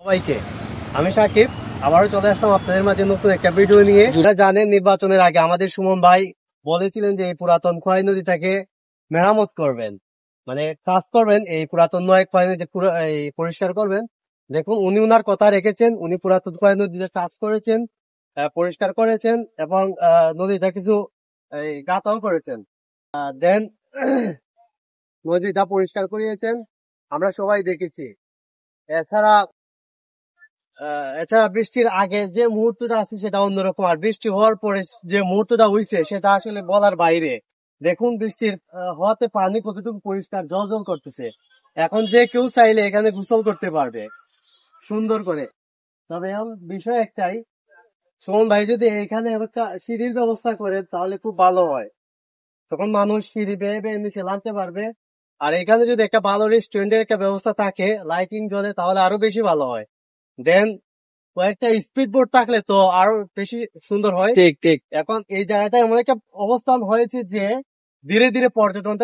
সবাইকে আমি সাকিব আবারও চলে আসলাম আপনাদের মাঝে নতুন একটা ভিডিও নিয়ে। যারা জানেন নির্বাচনের আগে আমাদের সুমন ভাই বলেছিলেন যে এই পুরাতন খোয়াই নদীটাকে মেরামত করবেন, মানে কাজ করবেন, এই পুরাতন খোয়াই নদী এই পরিষ্কার করবেন। দেখুন উনি উনার কথা রেখেছেন, উনি পুরাতন খোয়াই নদীতে কাজ করেছেন, পরিষ্কার করেছেন এবং নদীটা কিছু গাতাও করেছেন। দেন নদীটা পরিষ্কার করিয়েছেন, আমরা সবাই দেখেছি। এছাড়া এছাড়া বৃষ্টির আগে যে মুহূর্তটা আছে সেটা অন্যরকম, আর বৃষ্টি হওয়ার পরে যে মুহূর্তটা হয়েছে সেটা আসলে বলার বাইরে। দেখুন বৃষ্টির হওয়াতে পানি কতটুকু পরিষ্কার জল করতেছে। এখন যে কেউ চাইলে এখানে গোসল করতে পারবে সুন্দর করে। তবে এখন বিষয় একটাই, সুমন ভাই যদি এখানে একটা সিঁড়ির ব্যবস্থা করে তাহলে খুব ভালো হয়, তখন মানুষ সিঁড়ি বেয়ে বেয়ে নিচে নামতে পারবে। আর এখানে যদি একটা ভালো রেস্টুরেন্টের একটা ব্যবস্থা থাকে, লাইটিং জ্বলে, তাহলে আরো বেশি ভালো হয়। দেন কয়েকটা স্পিড বোট থাকলে তো আরো বেশি সুন্দর হয়। ঠিক ঠিক। এখন এই জায়গাটা এমন একটা অবস্থান হয়েছে যে ধীরে ধীরে পর্যটন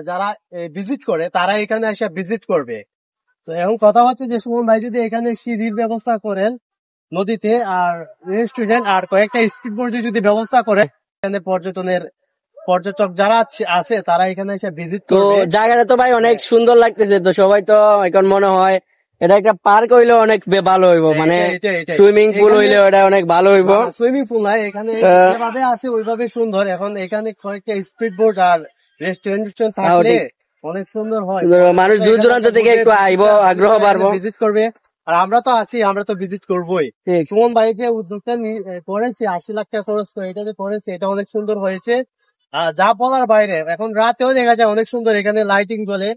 যারা ভিজিট করে তারা এখানে এসে ভিজিট করবে। তো এখন কথা হচ্ছে যে সুমন ভাই যদি এখানে সিঁড়ির ব্যবস্থা করেন নদীতে, আর রেস্টুরেন্ট আর কয়েকটা স্পিড বোর্ডের যদি ব্যবস্থা করে, এখানে পর্যটক যারা আছে তারা এখানে এসে ভিজিট তো করবে। জায়গাটা তো ভাই অনেক সুন্দর লাগতেছে, তো সবাই তো এখন মনে হয় এটা একটা পার্ক হইলে অনেক ভালো হইব, মানে সুইমিং পুল হইলে ওটা অনেক ভালো হইব। সুইমিং পুল নাই এখানে, যেভাবে আছে ওইভাবে সুন্দর। এখন এখানে কয়েকটা স্পিড বোট আর রেস্টুরেন্ট থাকলে অনেক সুন্দর হয়, মানুষ দূর দূরান্ত থেকে একটু আইবো, আগ্রহ বাড়বো, ভিজিট করবে। আর আমরা তো আছি, আমরা তো ভিজিট করবোই। সুমন ভাই যে উদ্যোগটা করেছে 80 লাখ টাকা খরচ করে এটা যে করেছে, এটা অনেক সুন্দর হয়েছে, যা বলার বাইরে। এখন রাতেও দেখা যায় অনেক সুন্দর, এখানে লাইটিং জ্বলে,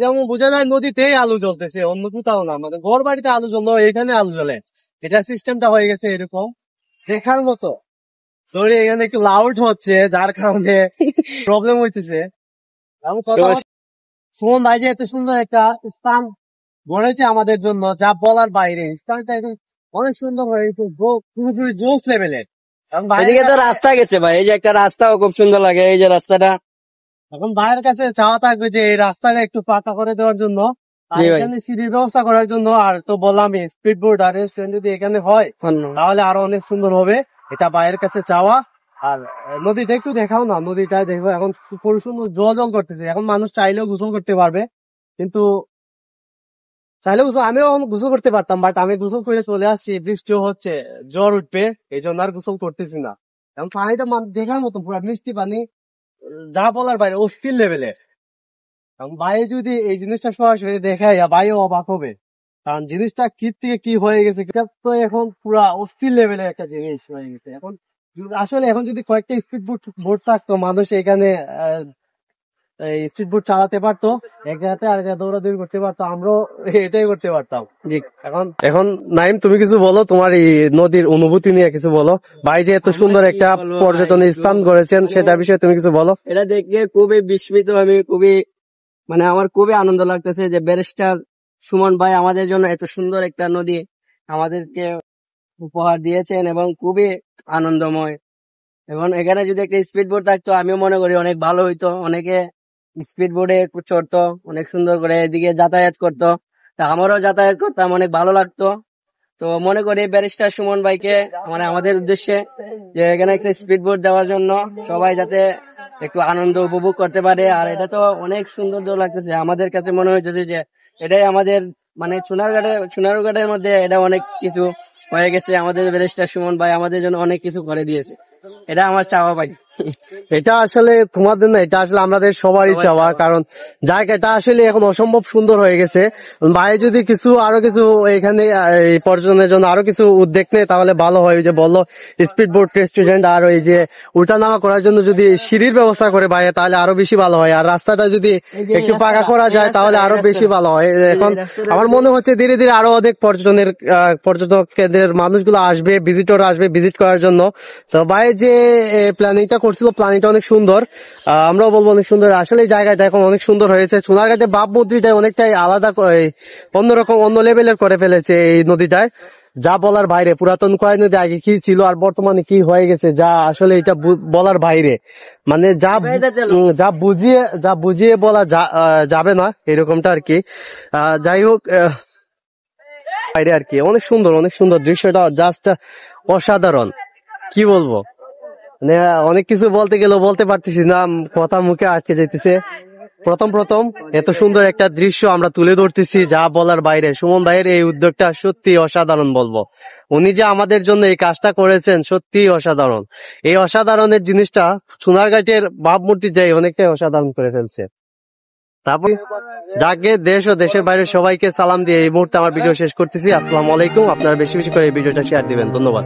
যেমন বোঝা যায় নদীতেই আলু জ্বলতেছে, অন্য কোথাও না। মানে ঘর বাড়িতে আলু জ্বললো, এখানে আলু জ্বলে, এটা সিস্টেমটা হয়ে গেছে এরকম, দেখার মতো। সরি এখানে একটু লাউড হচ্ছে যার কারণে প্রবলেম হইতেছে। সুমন ভাই যে এত সুন্দর একটা স্থান গড়েছে আমাদের জন্য, যা বলার বাইরে। স্থানটা একদম অনেক সুন্দর হয়েছে, পুরোপুরি জোস লেভেলের। এদিকে তো রাস্তা গেছে ভাই, এই যে একটা রাস্তাও খুব সুন্দর লাগে, এই যে রাস্তাটা। এখন ভাইয়ের কাছে চাওয়া থাকবে যে এই রাস্তাটা একটু পাকা করে দেওয়ার জন্য, আর এখানে সিঁড়ির ব্যবস্থা করার জন্য। আর তো বললাম স্পিড বোট আর রেস্টুরেন্ট যদি এখানে হয় তাহলে আরো অনেক সুন্দর হবে, এটা ভাইয়ের কাছে চাওয়া। আর নদীটা একটু দেখাও না, নদীটা দেখো এখন পুরো সুন্দর জল করতেছে। এখন মানুষ চাইলেও গোসল করতে পারবে, কিন্তু চাইলে আমিও গোসল করতে পারতাম, বাট আমি গোসল করে চলে আসছি, বৃষ্টিও হচ্ছে, জ্বর উঠবে, এই জন্য আর গোসল করতেছি না। এখন পানিটা দেখার মতো, পুরো মিষ্টি পানি, যা বলার বাইরে, অস্থির লেভেলের। ভাই যদি এই জিনিসটা সরাসরি দেখায় ভাইও অবাক হবে, কারণ জিনিসটা কি থেকে কি হয়ে গেছে, তো এখন পুরা অস্থির লেভেলের একটা জিনিস হয়ে গেছে। এখন আসলে এখন যদি কয়েকটা স্পিড বোট থাকতো, মানুষ এখানে স্পিড বোট চালাতে পারতো, এক জায়গাতে আর দৌড়াদৌড়ি করতে পারতো, আমরাও এটাই করতে পারতাম। এখন নাইম তুমি কিছু বলো, তোমার এই নদীর অনুভূতি নিয়ে কিছু বলো। ভাই যে এত সুন্দর একটা পর্যটনের স্থান করেছেন সেটা বিষয়ে তুমি কিছু বলো। এটা দেখে খুবই বিস্মিত আমি, খুবই মানে আমার খুবই আনন্দ লাগতেছে যে ব্যারিস্টার সুমন ভাই আমাদের জন্য এত সুন্দর একটা নদী আমাদেরকে উপহার দিয়েছেন, এবং খুবই আনন্দময়। এবং এখানে যদি একটা স্পিড বোট থাকতো আমিও মনে করি অনেক ভালো হইতো, অনেকে স্পিড বোর্ডে চড়তো, অনেক সুন্দর করে এদিকে যাতায়াত করতো, তা আমারও যাতায়াত করতাম, অনেক ভালো লাগতো। তো মনে করি ব্যারিস্টার সুমন ভাইকে মানে আমাদের উদ্দেশ্যে যে এখানে একটা স্পিড বোট দেওয়ার জন্য সবাই যাতে একটু আনন্দ উপভোগ করতে পারে। আর এটা তো অনেক সুন্দর লাগতেছে, আমাদের কাছে মনে হইতেছে যে এটাই আমাদের মানে সোনারঘাটের মধ্যে এটা অনেক কিছু হয়ে গেছে। আমাদের ব্যারিস্টার সুমন ভাই আমাদের জন্য অনেক কিছু করে দিয়েছে, এটা আমার চাওয়া ভাই। এটা আসলে তোমাদের না, এটা আসলে আমাদের সবারই চাওয়া, কারণ জায়গাটা আসলে এখন অসম্ভব সুন্দর হয়ে গেছে। ভাই যদি আরো কিছু এখানে এই পর্যটনের জন্য আরো কিছু উদ্যোগ নেয় তাহলে ভালো হয়। যে বললো স্পিড বোট, রেস্টুরেন্ট, আর ওই যে উঠানামা করার জন্য যদি সিঁড়ির ব্যবস্থা করে ভাই তাহলে আরো বেশি ভালো হয়। আর রাস্তাটা যদি একটু পাকা করা যায় তাহলে আরো বেশি ভালো হয়। এখন আমার মনে হচ্ছে ধীরে ধীরে আরো অনেক পর্যটক কেন্দ্রের মানুষগুলো আসবে, ভিজিটর আসবে ভিজিট করার জন্য। তো ভাই যে প্ল্যানিংটা করছিল, প্ল্যানিংটা অনেক সুন্দর, আমরাও বলবো অনেক সুন্দর। আসলে এই জায়গাটা এখন অনেক সুন্দর হয়েছে। সোনারঘাটে ভাবমূর্তিটা অনেকটাই আলাদা, অন্যরকম, অন্য লেভেলের করে ফেলেছে এই নদীটায়, যা বলার বাইরে। পুরাতন খোয়াই নদী আগে কি ছিল আর বর্তমানে কি হয়ে গেছে, যা আসলে এটা বলার বাইরে। মানে যা বুঝিয়ে বলা যাবে না, এরকমটা আর কি। যাই হোক, বাইরে আর কি অনেক সুন্দর দৃশ্যটা, জাস্ট অসাধারণ। কি বলবো, মানে অনেক কিছু বলতে গেলেও বলতে পারতেছি না, কথা মুখে আটকে যাইতেছে। প্রথম এত সুন্দর একটা দৃশ্য আমরা তুলে ধরতেছি, যা বলার বাইরে। সুমন ভাইয়ের এই উদ্যোগটা সত্যি অসাধারণ বলবো। উনি যে আমাদের জন্য এই কাজটা করেছেন সত্যি অসাধারণ। এই অসাধারণের জিনিসটা সোনারঘাটের ভাবমূর্তি যাই অনেকটাই অসাধারণ করে ফেলছে। তারপর যাকে দেশ ও দেশের বাইরে সবাইকে সালাম দিয়ে এই মুহূর্তে আমার ভিডিও শেষ করতেছি। আসসালামু আলাইকুম। আপনারা বেশি বেশি করে এই ভিডিওটা শেয়ার দিবেন। ধন্যবাদ।